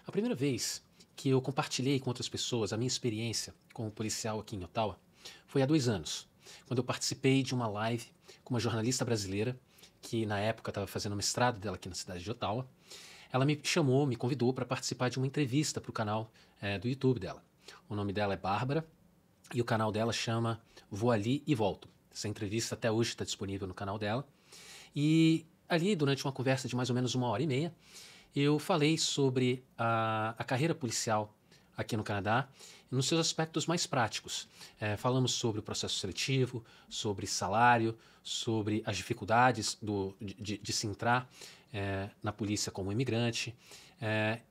A primeira vez que eu compartilhei com outras pessoas a minha experiência como policial aqui em Ottawa foi há 2 anos, quando eu participei de uma live com uma jornalista brasileira que na época estava fazendo mestrado dela aqui na cidade de Ottawa. Ela me chamou, me convidou para participar de uma entrevista para o canal do YouTube dela. O nome dela é Bárbara e o canal dela chama Vou Ali e Volto. Essa entrevista até hoje está disponível no canal dela. E ali, durante uma conversa de mais ou menos 1h30, eu falei sobre a carreira policial aqui no Canadá, nos seus aspectos mais práticos. Falamos sobre o processo seletivo, sobre salário, sobre as dificuldades de se entrar na polícia como imigrante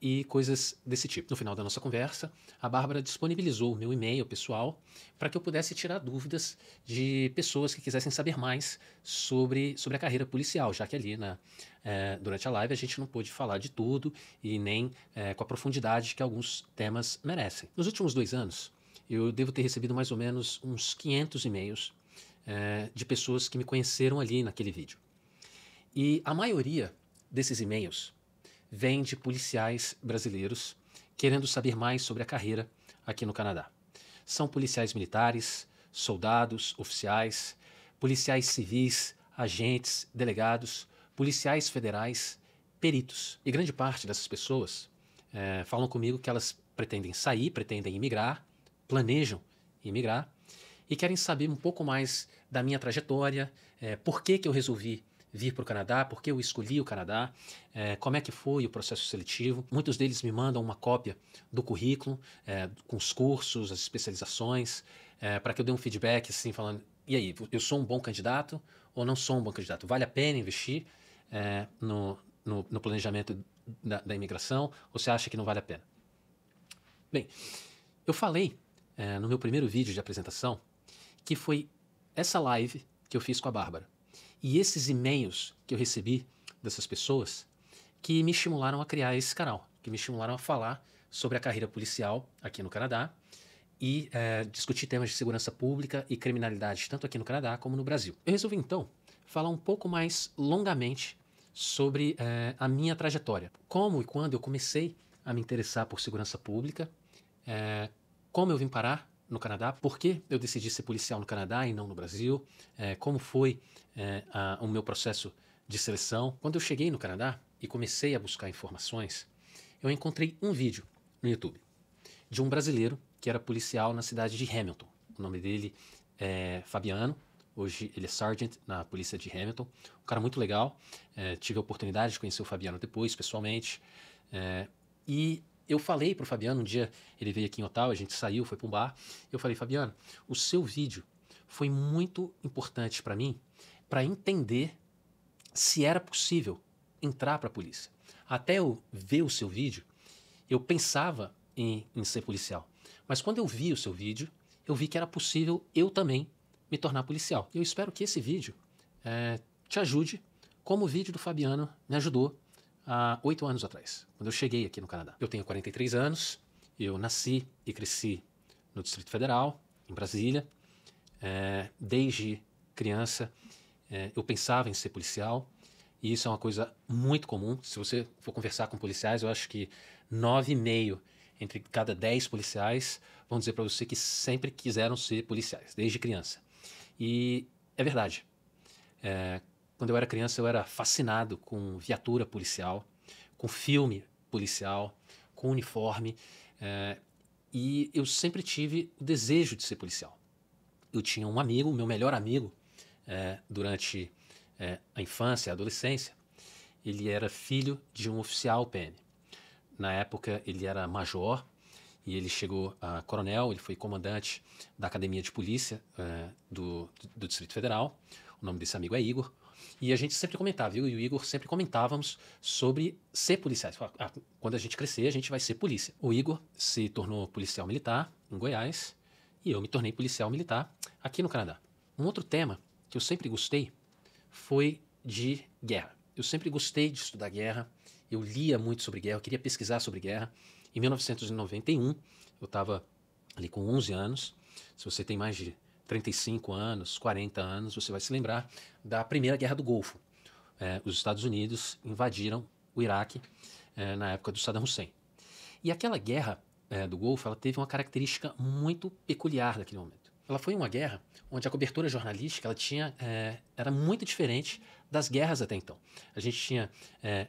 e coisas desse tipo. No final da nossa conversa, a Bárbara disponibilizou o meu e-mail pessoal para que eu pudesse tirar dúvidas de pessoas que quisessem saber mais sobre a carreira policial, já que ali durante a live a gente não pôde falar de tudo e nem com a profundidade que alguns temas merecem. Nos últimos 2 anos, eu devo ter recebido mais ou menos uns 500 e-mails de pessoas que me conheceram ali naquele vídeo. E a maioria desses e-mails vem de policiais brasileiros querendo saber mais sobre a carreira aqui no Canadá. São policiais militares, soldados, oficiais, policiais civis, agentes, delegados, policiais federais, peritos. E grande parte dessas pessoas falam comigo que elas pretendem sair, pretendem imigrar, planejam imigrar e querem saber um pouco mais da minha trajetória, por que eu resolvi vir para o Canadá, por que eu escolhi o Canadá, como é que foi o processo seletivo. Muitos deles me mandam uma cópia do currículo, com os cursos, as especializações, para que eu dê um feedback assim, falando, e aí, eu sou um bom candidato ou não sou um bom candidato? Vale a pena investir no planejamento da imigração ou você acha que não vale a pena? Bem, eu falei no meu primeiro vídeo de apresentação que foi essa live que eu fiz com a Bárbara e esses e-mails que eu recebi dessas pessoas que me estimularam a criar esse canal, que me estimularam a falar sobre a carreira policial aqui no Canadá e discutir temas de segurança pública e criminalidade tanto aqui no Canadá como no Brasil. Eu resolvi então falar um pouco mais longamente sobre a minha trajetória, como e quando eu comecei a me interessar por segurança pública, como eu vim parar no Canadá, por que eu decidi ser policial no Canadá e não no Brasil, como foi o meu processo de seleção. Quando eu cheguei no Canadá e comecei a buscar informações, eu encontrei um vídeo no YouTube de um brasileiro que era policial na cidade de Hamilton. O nome dele é Fabiano, hoje ele é sergeant na polícia de Hamilton, um cara muito legal. Tive a oportunidade de conhecer o Fabiano depois, pessoalmente, e eu falei para o Fabiano, um dia ele veio aqui em Ottawa, a gente saiu, foi para um bar, eu falei, Fabiano, o seu vídeo foi muito importante para mim, para entender se era possível entrar para a polícia. Até eu ver o seu vídeo, eu pensava em ser policial. Mas quando eu vi o seu vídeo, eu vi que era possível eu também me tornar policial. Eu espero que esse vídeo te ajude, como o vídeo do Fabiano me ajudou há 8 anos atrás, quando eu cheguei aqui no Canadá. Eu tenho 43 anos, eu nasci e cresci no Distrito Federal, em Brasília. Desde criança, eu pensava em ser policial, e isso é uma coisa muito comum. Se você for conversar com policiais, eu acho que 9,5 entre cada 10 policiais vão dizer para você que sempre quiseram ser policiais, desde criança. E é verdade. Quando eu era criança, eu era fascinado com viatura policial, com filme policial, com uniforme, e eu sempre tive o desejo de ser policial. Eu tinha um amigo, meu melhor amigo, durante a infância, a adolescência. Ele era filho de um oficial PM. Na época, ele era major e ele chegou a coronel, ele foi comandante da Academia de Polícia do Distrito Federal. O nome desse amigo é Igor. E a gente sempre comentava, eu e o Igor sempre comentávamos sobre ser policiais. Quando a gente crescer, a gente vai ser polícia. O Igor se tornou policial militar em Goiás e eu me tornei policial militar aqui no Canadá. Um outro tema que eu sempre gostei foi de guerra. Eu sempre gostei de estudar guerra, eu lia muito sobre guerra, eu queria pesquisar sobre guerra. Em 1991, eu estava ali com 11 anos. Se você tem mais de 35 anos, 40 anos, você vai se lembrar da Primeira Guerra do Golfo. Os Estados Unidos invadiram o Iraque na época do Saddam Hussein. E aquela guerra do Golfo, ela teve uma característica muito peculiar naquele momento. Ela foi uma guerra onde a cobertura jornalística ela tinha, era muito diferente das guerras até então. A gente tinha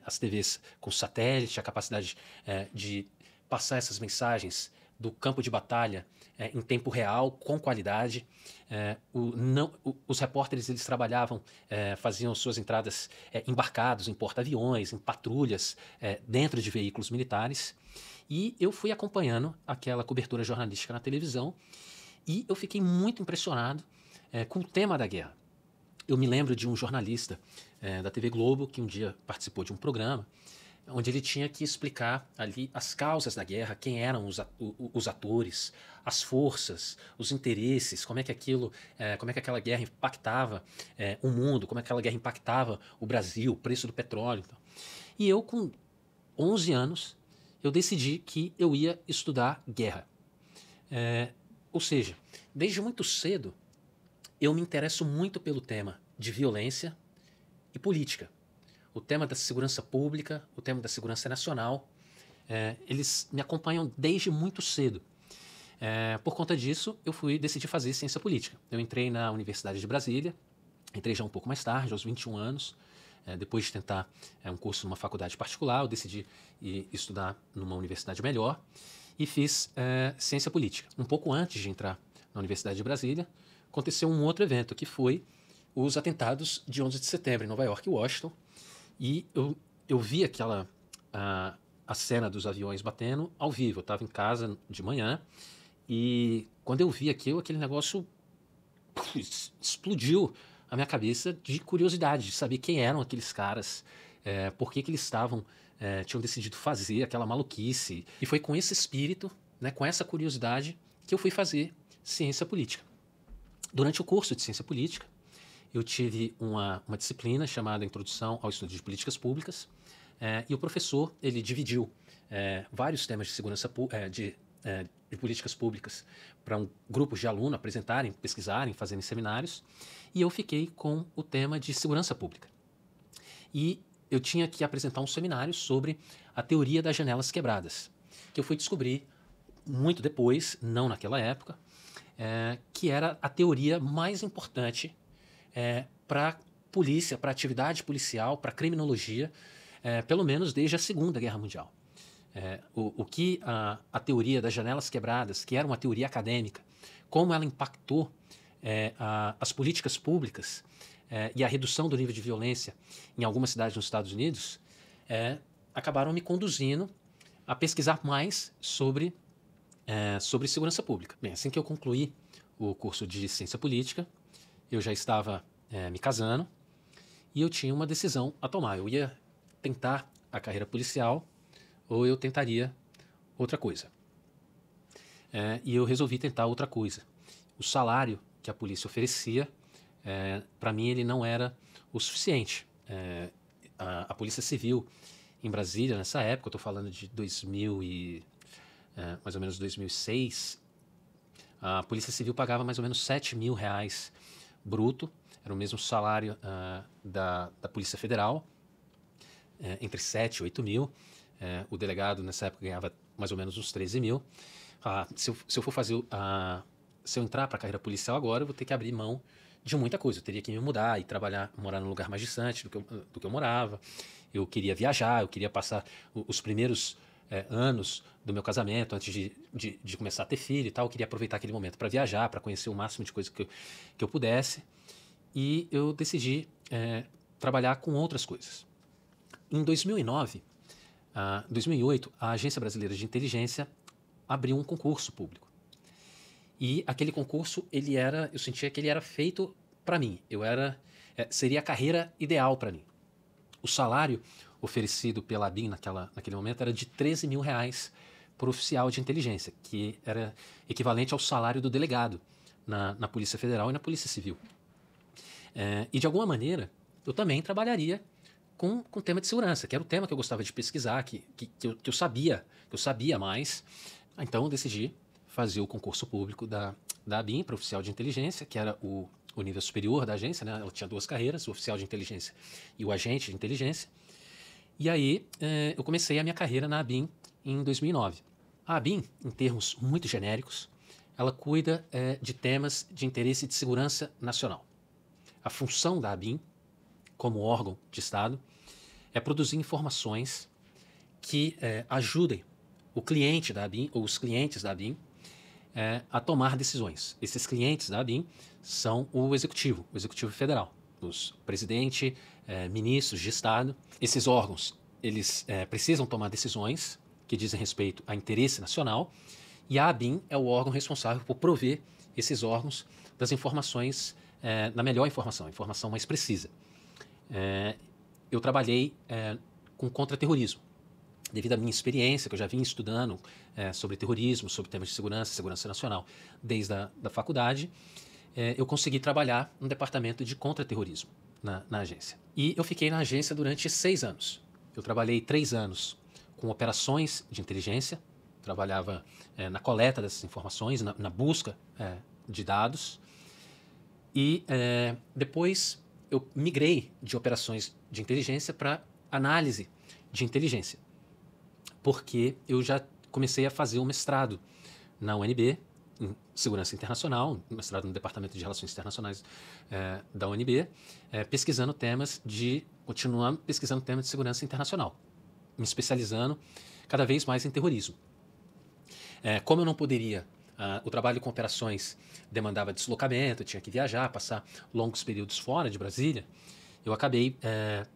as TVs com satélite, a capacidade de passar essas mensagens do campo de batalha em tempo real, com qualidade. Os repórteres eles trabalhavam, faziam suas entradas embarcados em porta-aviões, em patrulhas, dentro de veículos militares. E eu fui acompanhando aquela cobertura jornalística na televisão e eu fiquei muito impressionado com o tema da guerra. Eu me lembro de um jornalista da TV Globo que um dia participou de um programa onde ele tinha que explicar ali as causas da guerra, quem eram os atores, as forças, os interesses, como é que aquela guerra impactava o mundo, como é que aquela guerra impactava o Brasil, o preço do petróleo. Então. E eu, com 11 anos, eu decidi que eu ia estudar guerra. Ou seja, desde muito cedo, eu me interesso muito pelo tema de violência e política. O tema da segurança pública, o tema da segurança nacional, eles me acompanham desde muito cedo. Por conta disso, eu decidi fazer ciência política. Eu entrei na Universidade de Brasília, entrei já um pouco mais tarde, aos 21 anos, depois de tentar um curso numa faculdade particular, eu decidi ir estudar numa universidade melhor e fiz ciência política. Um pouco antes de entrar na Universidade de Brasília, aconteceu um outro evento, que foi os atentados de 11 de setembro, em Nova York e Washington. E eu vi a cena dos aviões batendo ao vivo. Eu estava em casa de manhã e quando eu vi aquilo, aquele negócio explodiu a minha cabeça de curiosidade, de saber quem eram aqueles caras, por que eles tinham decidido fazer aquela maluquice. E foi com esse espírito, né, com essa curiosidade, que eu fui fazer ciência política. Durante o curso de ciência política, eu tive uma disciplina chamada Introdução ao Estudo de Políticas Públicas, e o professor ele dividiu vários temas de segurança de políticas públicas para um grupo de alunos apresentarem, pesquisarem, fazerem seminários, e eu fiquei com o tema de segurança pública. E eu tinha que apresentar um seminário sobre a teoria das janelas quebradas, que eu fui descobrir muito depois, não naquela época, que era a teoria mais importante para a polícia, para a atividade policial, para a criminologia, pelo menos desde a Segunda Guerra Mundial. O que a teoria das janelas quebradas, que era uma teoria acadêmica, como ela impactou as políticas públicas e a redução do nível de violência em algumas cidades nos Estados Unidos, acabaram me conduzindo a pesquisar mais sobre segurança pública. Bem, assim que eu concluí o curso de ciência política, eu já estava me casando e eu tinha uma decisão a tomar. Eu ia tentar a carreira policial ou eu tentaria outra coisa. E eu resolvi tentar outra coisa. O salário que a polícia oferecia, para mim, ele não era o suficiente. A Polícia Civil em Brasília, nessa época, eu estou falando de mais ou menos 2006, a Polícia Civil pagava mais ou menos R$7.000 bruto, era o mesmo salário da Polícia Federal, entre 7 e 8 mil. O delegado, nessa época, ganhava mais ou menos uns 13 mil. Se eu entrar para a carreira policial agora, eu vou ter que abrir mão de muita coisa. Eu teria que me mudar e morar num lugar mais distante do que eu morava. Eu queria viajar, eu queria passar os primeiros anos do meu casamento, antes de começar a ter filho e tal. Eu queria aproveitar aquele momento para viajar, para conhecer o máximo de coisa que eu pudesse. E eu decidi trabalhar com outras coisas. Em 2008, a Agência Brasileira de Inteligência abriu um concurso público. E aquele concurso, eu sentia que ele era feito para mim. Seria a carreira ideal para mim. O salário oferecido pela ABIN naquele momento era de R$13.000 por oficial de inteligência, que era equivalente ao salário do delegado na Polícia Federal e na Polícia Civil. E de alguma maneira, eu também trabalharia com o tema de segurança, que era o tema que eu gostava de pesquisar, que eu sabia mais. Então eu decidi fazer o concurso público da ABIN para oficial de inteligência, que era o nível superior da agência, né? Ela tinha duas carreiras, o oficial de inteligência e o agente de inteligência. E aí eu comecei a minha carreira na ABIN em 2009. A ABIN, em termos muito genéricos, ela cuida de temas de interesse de segurança nacional. A função da ABIN, como órgão de Estado, é produzir informações que ajudem o cliente da ABIN ou os clientes da ABIN a tomar decisões. Esses clientes da ABIN são o Executivo Federal, os presidente, ministros de Estado. Esses órgãos, eles precisam tomar decisões que dizem respeito a interesse nacional, e a ABIN é o órgão responsável por prover esses órgãos das informações, da melhor informação, a informação mais precisa. Eu trabalhei com contra-terrorismo, devido à minha experiência, que eu já vinha estudando sobre terrorismo, sobre temas de segurança nacional, desde a faculdade, eu consegui trabalhar no departamento de contra-terrorismo na agência. E eu fiquei na agência durante 6 anos. Eu trabalhei 3 anos com operações de inteligência, trabalhava na coleta dessas informações, na busca de dados, e depois eu migrei de operações de inteligência para análise de inteligência, porque eu já comecei a fazer um mestrado na UNB, em Segurança Internacional, um mestrado no Departamento de Relações Internacionais da UNB, continuando pesquisando temas de segurança internacional, me especializando cada vez mais em terrorismo. Como eu não poderia, o trabalho com operações demandava deslocamento, eu tinha que viajar, passar longos períodos fora de Brasília, eu acabei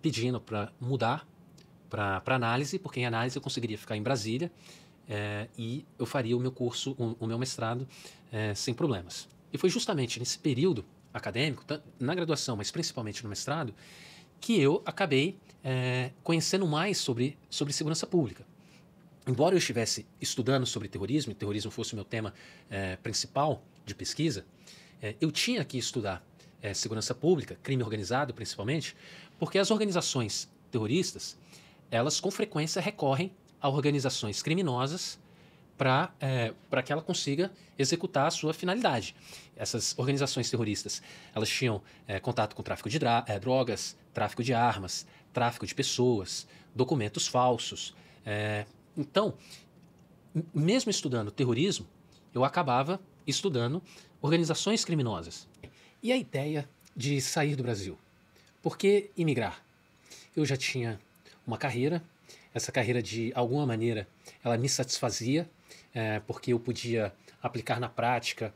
pedindo para mudar para análise, porque em análise eu conseguiria ficar em Brasília e eu faria o meu curso, o meu mestrado, sem problemas. E foi justamente nesse período acadêmico, na graduação, mas principalmente no mestrado, que eu acabei conhecendo mais sobre segurança pública. Embora eu estivesse estudando sobre terrorismo, e terrorismo fosse o meu tema principal de pesquisa, eu tinha que estudar segurança pública, crime organizado principalmente, porque as organizações terroristas, elas com frequência recorrem a organizações criminosas para que ela consiga executar a sua finalidade. Essas organizações terroristas, elas tinham contato com tráfico de drogas, tráfico de armas, tráfico de pessoas, documentos falsos. Então, mesmo estudando terrorismo, eu acabava estudando organizações criminosas. E a ideia de sair do Brasil? Por que imigrar? Eu já tinha uma carreira, essa carreira de alguma maneira ela me satisfazia, porque eu podia aplicar na prática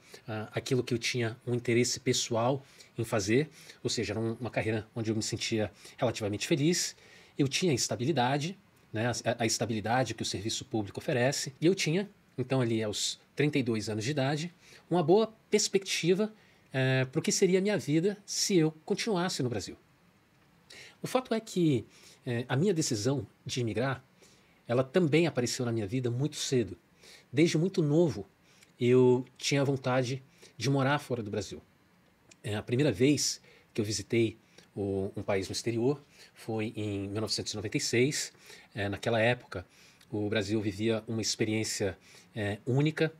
aquilo que eu tinha um interesse pessoal em fazer, ou seja, era uma carreira onde eu me sentia relativamente feliz, eu tinha estabilidade, né, a estabilidade que o serviço público oferece, e eu tinha, então ali aos 32 anos de idade, uma boa perspectiva para o que seria a minha vida se eu continuasse no Brasil. O fato é que a minha decisão de imigrar, ela também apareceu na minha vida muito cedo. Desde muito novo, eu tinha vontade de morar fora do Brasil. A primeira vez que eu visitei um país no exterior foi em 1996. Naquela época, o Brasil vivia uma experiência única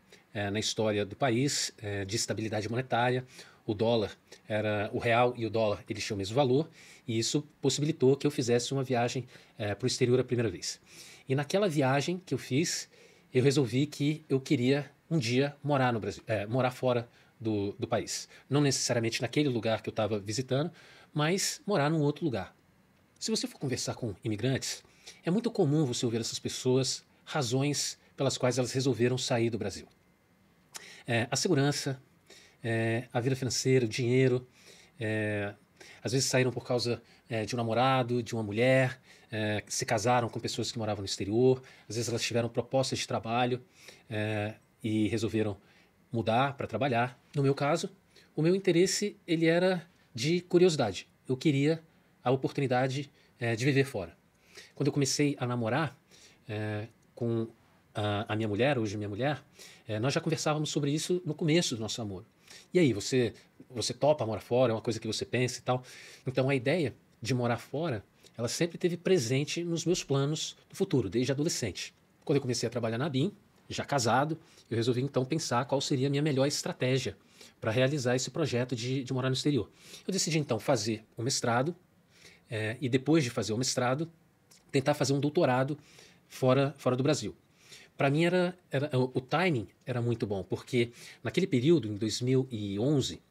na história do país, de estabilidade monetária. O real e o dólar, eles tinham o mesmo valor, e isso possibilitou que eu fizesse uma viagem para o exterior a primeira vez. E naquela viagem que eu fiz, eu resolvi que eu queria um dia morar no Brasil, morar fora do país. Não necessariamente naquele lugar que eu estava visitando, mas morar num outro lugar. Se você for conversar com imigrantes, é muito comum você ouvir essas pessoas razões pelas quais elas resolveram sair do Brasil. A segurança, a vida financeira, o dinheiro, às vezes saíram por causa de um namorado, de uma mulher, se casaram com pessoas que moravam no exterior, às vezes elas tiveram propostas de trabalho e resolveram mudar para trabalhar. No meu caso, o meu interesse ele era de curiosidade. Eu queria a oportunidade de viver fora. Quando eu comecei a namorar com a minha mulher, hoje minha mulher, nós já conversávamos sobre isso no começo do nosso namoro. E aí, você topa morar fora? É uma coisa que você pensa e tal? Então, a ideia de morar fora, ela sempre esteve presente nos meus planos do futuro, desde adolescente. Quando eu comecei a trabalhar na ABIN, já casado, eu resolvi então pensar qual seria a minha melhor estratégia para realizar esse projeto de morar no exterior. Eu decidi então fazer um mestrado e depois de fazer o mestrado, tentar fazer um doutorado fora do Brasil. para mim o timing era muito bom, porque naquele período, em 2011,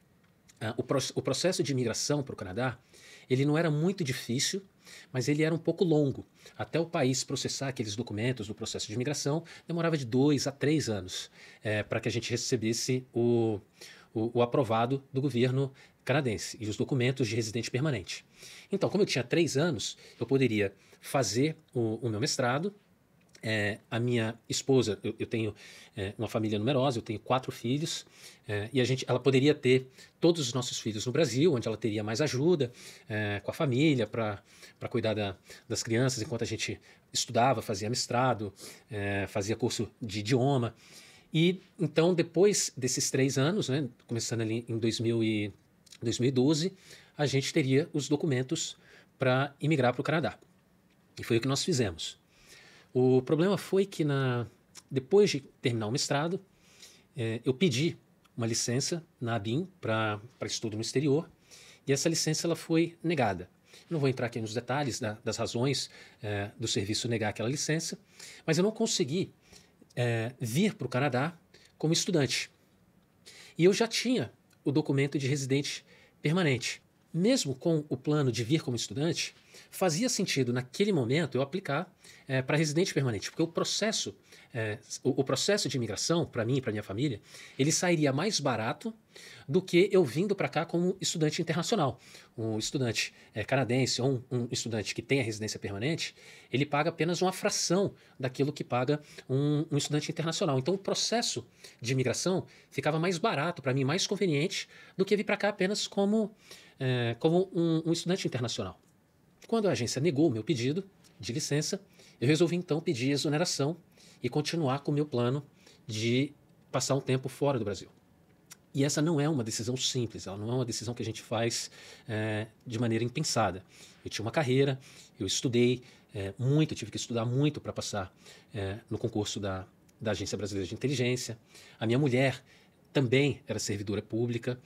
o processo de imigração para o Canadá, ele não era muito difícil, mas ele era um pouco longo. Até o país processar aqueles documentos do processo de imigração, demorava de 2 a 3 anos para que a gente recebesse o aprovado do governo canadense e os documentos de residente permanente. Então, como eu tinha 3 anos, eu poderia fazer o meu mestrado. A minha esposa, eu tenho uma família numerosa, eu tenho 4 filhos, e ela poderia ter todos os nossos filhos no Brasil, onde ela teria mais ajuda com a família para cuidar das crianças, enquanto a gente estudava, fazia mestrado, fazia curso de idioma. E então, depois desses 3 anos, né, começando ali em 2012, a gente teria os documentos para imigrar para o Canadá. E foi o que nós fizemos. O problema foi que depois de terminar o mestrado, eu pedi uma licença na ABIN para estudo no exterior, e essa licença ela foi negada. Não vou entrar aqui nos detalhes das razões do serviço negar aquela licença, mas eu não consegui vir para o Canadá como estudante. E eu já tinha o documento de residente permanente. Mesmo com o plano de vir como estudante, fazia sentido naquele momento eu aplicar para residente permanente, porque o processo de imigração, para mim e para minha família, ele sairia mais barato do que eu vindo para cá como estudante internacional. Um estudante canadense ou um estudante que tem a residência permanente, ele paga apenas uma fração daquilo que paga um estudante internacional. Então o processo de imigração ficava mais barato para mim, mais conveniente do que vir para cá apenas como um estudante internacional. Quando a agência negou o meu pedido de licença, eu resolvi então pedir exoneração e continuar com o meu plano de passar um tempo fora do Brasil. E essa não é uma decisão simples, ela não é uma decisão que a gente faz de maneira impensada. Eu tinha uma carreira, eu estudei muito, tive que estudar muito para passar no concurso da Agência Brasileira de Inteligência. A minha mulher também era servidora pública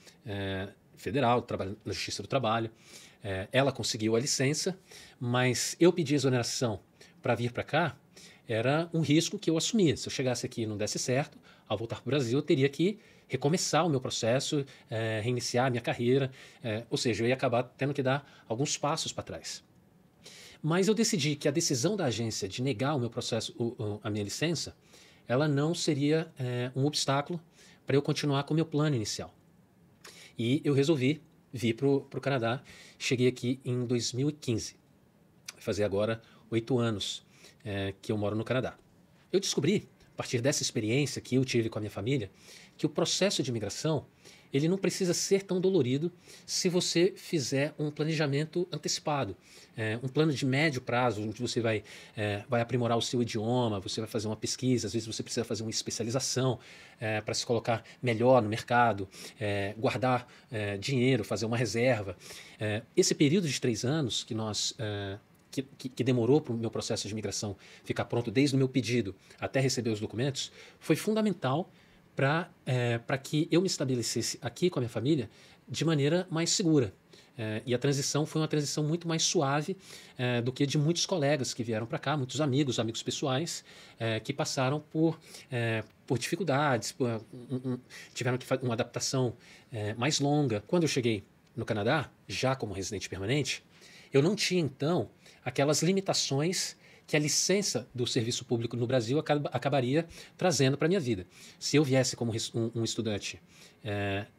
federal, trabalha na Justiça do Trabalho. Ela conseguiu a licença, mas eu pedi exoneração para vir para cá, era um risco que eu assumia. Se eu chegasse aqui e não desse certo, ao voltar para o Brasil, eu teria que recomeçar o meu processo, reiniciar a minha carreira, ou seja, eu ia acabar tendo que dar alguns passos para trás. Mas eu decidi que a decisão da agência de negar o meu processo, a minha licença, ela não seria um obstáculo para eu continuar com o meu plano inicial. E eu resolvi vir para o Canadá. Cheguei aqui em 2015. Vai fazer agora 8 anos que eu moro no Canadá. Eu descobri, a partir dessa experiência que eu tive com a minha família, que o processo de imigração ele não precisa ser tão dolorido se você fizer um planejamento antecipado. Um plano de médio prazo, onde você vai aprimorar o seu idioma, você vai fazer uma pesquisa, às vezes você precisa fazer uma especialização para se colocar melhor no mercado, guardar dinheiro, fazer uma reserva. Esse período de 3 anos que demorou para o meu processo de imigração ficar pronto desde o meu pedido até receber os documentos, foi fundamental para que eu me estabelecesse aqui com a minha família de maneira mais segura. E a transição foi uma transição muito mais suave do que de muitos colegas que vieram para cá, muitos amigos pessoais, que passaram por dificuldades, tiveram que fazer uma adaptação mais longa. Quando eu cheguei no Canadá, já como residente permanente, eu não tinha, então, aquelas limitações que a licença do serviço público no Brasil acabaria trazendo para a minha vida. Se eu viesse como um estudante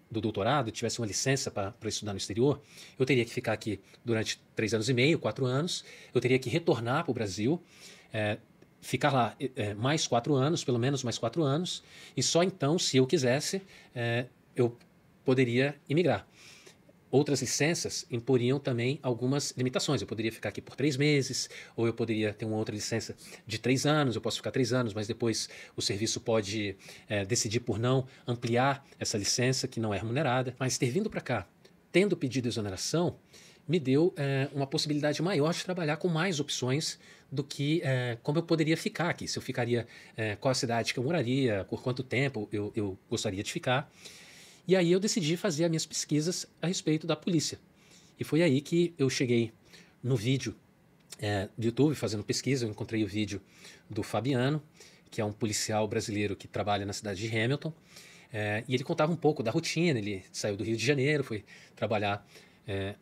do doutorado, tivesse uma licença para estudar no exterior, eu teria que ficar aqui durante 3 anos e meio, 4 anos, eu teria que retornar para o Brasil, ficar lá mais 4 anos, pelo menos mais 4 anos, e só então, se eu quisesse, eu poderia imigrar. Outras licenças imporiam também algumas limitações. Eu poderia ficar aqui por 3 meses, ou eu poderia ter uma outra licença de 3 anos, eu posso ficar 3 anos, mas depois o serviço pode decidir por não ampliar essa licença, que não é remunerada. Mas ter vindo para cá, tendo pedido exoneração, me deu uma possibilidade maior de trabalhar com mais opções do que como eu poderia ficar aqui. Se eu ficaria, qual a cidade que eu moraria, por quanto tempo eu gostaria de ficar. E aí eu decidi fazer as minhas pesquisas a respeito da polícia. E foi aí que eu cheguei no vídeo do YouTube, fazendo pesquisa, eu encontrei o vídeo do Fabiano, que é um policial brasileiro que trabalha na cidade de Hamilton, e ele contava um pouco da rotina. Ele saiu do Rio de Janeiro, foi trabalhar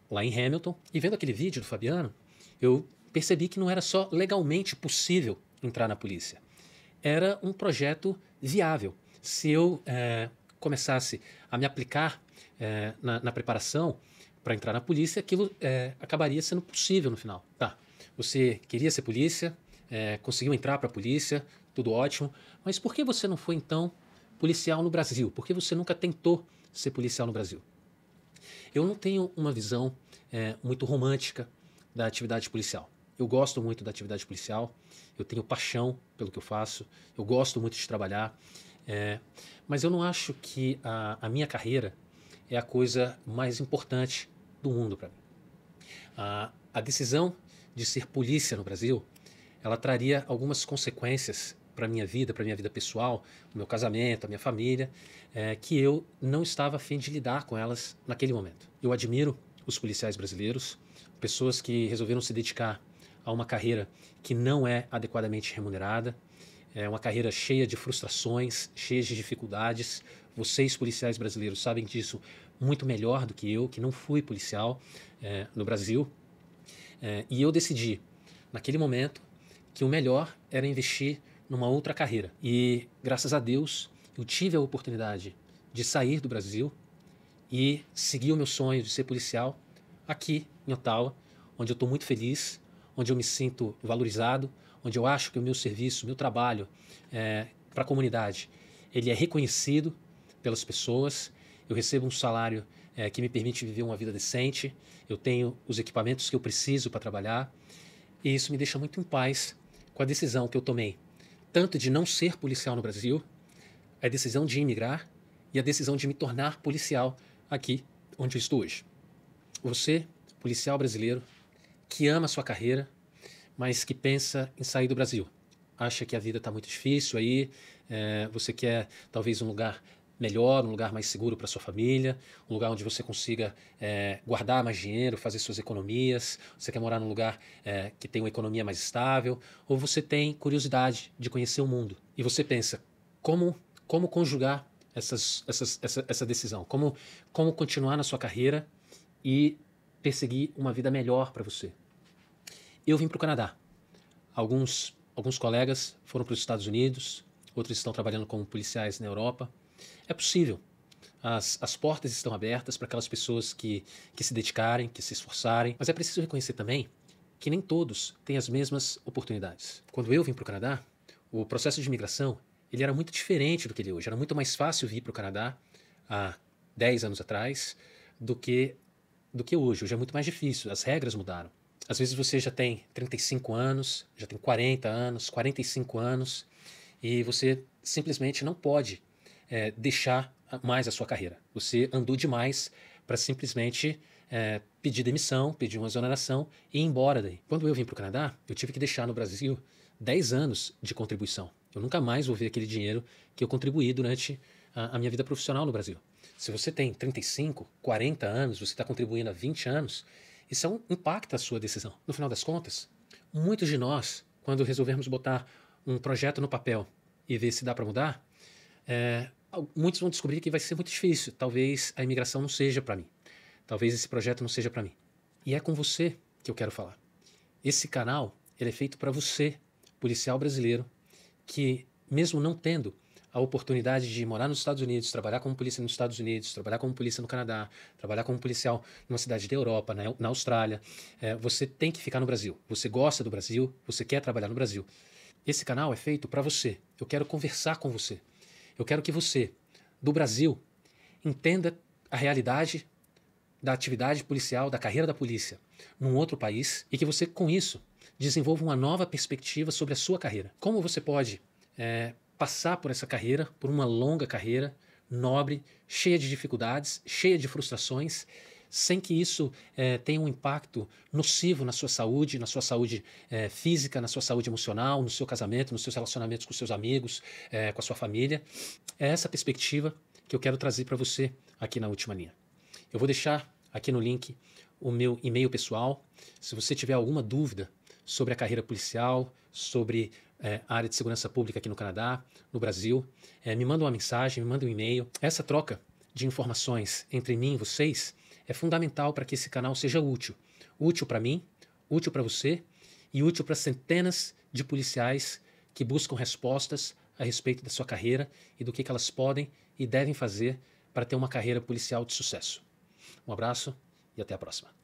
lá em Hamilton, e vendo aquele vídeo do Fabiano, eu percebi que não era só legalmente possível entrar na polícia, era um projeto viável. Se eu começasse a me aplicar na preparação para entrar na polícia, aquilo acabaria sendo possível no final. Tá, você queria ser polícia, conseguiu entrar para a polícia, tudo ótimo, mas por que você não foi então policial no Brasil? Por que você nunca tentou ser policial no Brasil? Eu não tenho uma visão muito romântica da atividade policial. Eu gosto muito da atividade policial, eu tenho paixão pelo que eu faço, eu gosto muito de trabalhar, mas eu não acho que a minha carreira é a coisa mais importante do mundo para mim. A decisão de ser polícia no Brasil, ela traria algumas consequências para a minha vida pessoal, o meu casamento, a minha família, que eu não estava a fim de lidar com elas naquele momento. Eu admiro os policiais brasileiros, pessoas que resolveram se dedicar a uma carreira que não é adequadamente remunerada, é uma carreira cheia de frustrações, cheia de dificuldades. Vocês, policiais brasileiros, sabem disso muito melhor do que eu, que não fui policial no Brasil. E eu decidi, naquele momento, que o melhor era investir numa outra carreira. E, graças a Deus, eu tive a oportunidade de sair do Brasil e seguir o meu sonho de ser policial aqui em Ottawa, onde eu estou muito feliz, onde eu me sinto valorizado, onde eu acho que o meu serviço, o meu trabalho para a comunidade, ele é reconhecido pelas pessoas. Eu recebo um salário que me permite viver uma vida decente, eu tenho os equipamentos que eu preciso para trabalhar, e isso me deixa muito em paz com a decisão que eu tomei, tanto de não ser policial no Brasil, a decisão de imigrar e a decisão de me tornar policial aqui onde eu estou hoje. Você, policial brasileiro, que ama a sua carreira, mas que pensa em sair do Brasil, acha que a vida está muito difícil aí, você quer talvez um lugar melhor, um lugar mais seguro para sua família, um lugar onde você consiga guardar mais dinheiro, fazer suas economias, você quer morar num lugar que tem uma economia mais estável, ou você tem curiosidade de conhecer o mundo e você pensa como conjugar essa decisão, como continuar na sua carreira e perseguir uma vida melhor para você. Eu vim para o Canadá. Alguns colegas foram para os Estados Unidos, outros estão trabalhando como policiais na Europa. É possível. As portas estão abertas para aquelas pessoas que se dedicarem, que se esforçarem, mas é preciso reconhecer também que nem todos têm as mesmas oportunidades. Quando eu vim para o Canadá, o processo de imigração ele era muito diferente do que ele é hoje. Era muito mais fácil vir para o Canadá há 10 anos atrás do que hoje. Hoje é muito mais difícil, as regras mudaram. Às vezes você já tem 35 anos, já tem 40 anos, 45 anos, e você simplesmente não pode deixar mais a sua carreira. Você andou demais para simplesmente pedir demissão, pedir uma exoneração e ir embora daí. Quando eu vim para o Canadá, eu tive que deixar no Brasil 10 anos de contribuição. Eu nunca mais vou ver aquele dinheiro que eu contribuí durante a minha vida profissional no Brasil. Se você tem 35, 40 anos, você está contribuindo há 20 anos, isso impacta a sua decisão. No final das contas, muitos de nós, quando resolvermos botar um projeto no papel e ver se dá para mudar, muitos vão descobrir que vai ser muito difícil. Talvez a imigração não seja para mim. Talvez esse projeto não seja para mim. E é com você que eu quero falar. Esse canal ele é feito para você, policial brasileiro, que mesmo não tendo a oportunidade de morar nos Estados Unidos, trabalhar como polícia nos Estados Unidos, trabalhar como polícia no Canadá, trabalhar como policial numa cidade da Europa, na Austrália, você tem que ficar no Brasil. Você gosta do Brasil, você quer trabalhar no Brasil. Esse canal é feito para você. Eu quero conversar com você. Eu quero que você, do Brasil, entenda a realidade da atividade policial, da carreira da polícia num outro país e que você, com isso, desenvolva uma nova perspectiva sobre a sua carreira. Como você pode passar por essa carreira, por uma longa carreira, nobre, cheia de dificuldades, cheia de frustrações, sem que isso tenha um impacto nocivo na sua saúde física, na sua saúde emocional, no seu casamento, nos seus relacionamentos com seus amigos, com a sua família. É essa perspectiva que eu quero trazer para você aqui na Última Linha. Eu vou deixar aqui no link o meu e-mail pessoal. Se você tiver alguma dúvida sobre a carreira policial, sobre área de segurança pública aqui no Canadá, no Brasil. Me manda uma mensagem, me manda um e-mail. Essa troca de informações entre mim e vocês é fundamental para que esse canal seja útil. Útil para mim, útil para você e útil para centenas de policiais que buscam respostas a respeito da sua carreira e do que elas podem e devem fazer para ter uma carreira policial de sucesso. Um abraço e até a próxima.